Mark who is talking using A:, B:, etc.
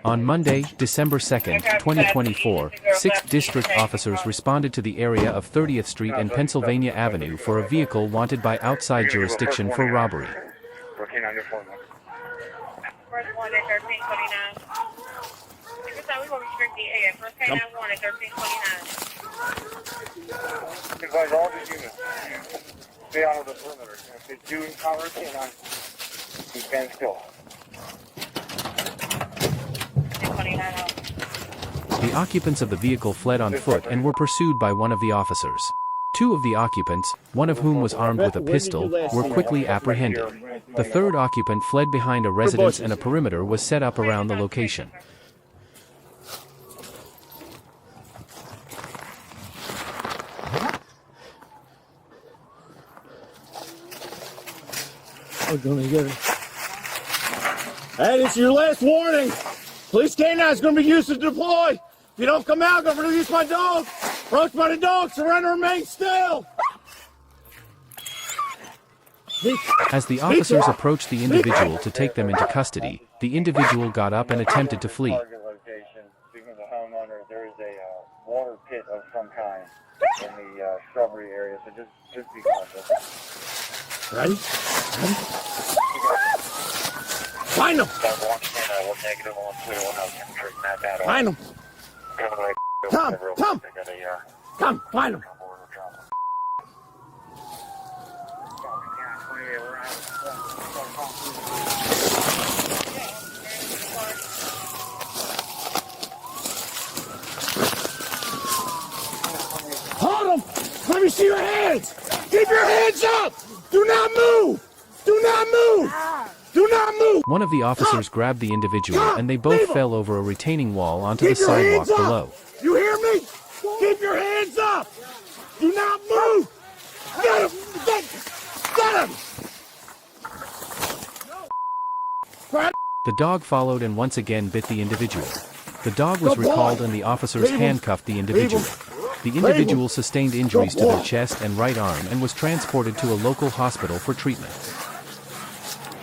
A: On Monday, December 2, 2024, 6 district officers responded to the area of 30th Street and Pennsylvania Avenue for a vehicle wanted by outside jurisdiction for robbery.
B: First one at 1329. Every time we will restrict the area. First K9 1 at 1329.
C: Advise all the units. Stay out of the perimeter. If they do encounter K9, you stand still.
B: 1329.
A: The occupants of the vehicle fled on foot and were pursued by one of the officers. 2 of the occupants, one of whom was armed with a pistol, were quickly apprehended. The third occupant fled behind a residence and a perimeter was set up around the location.
D: I'm gonna get it. Hey, this is your last warning. Police K9 is gonna be used to deploy. If you don't come out, I'm gonna release my dog. Approach by the dog, surrender, remain still.
A: As the officers approached the individual to take them into custody, the individual got up and attempted to flee.
C: Target location. Speaking of the homeowner, there is a water pit of some kind in the shrubbery area, so just be cautious.
D: Ready? Find him! Find him! Come, find him! Hold him! Let me see your hands! Keep your hands up! Do not move! Do not move! Do not move!
A: One of the officers grabbed the individual and they both fell over a retaining wall onto the sidewalk below.
D: You hear me? Keep your hands up! Do not move! Get him! Get him!
A: The dog followed and once again bit the individual. The dog was recalled and the officers handcuffed the individual. The individual sustained injuries to their chest and right arm and was transported to a local hospital for treatment.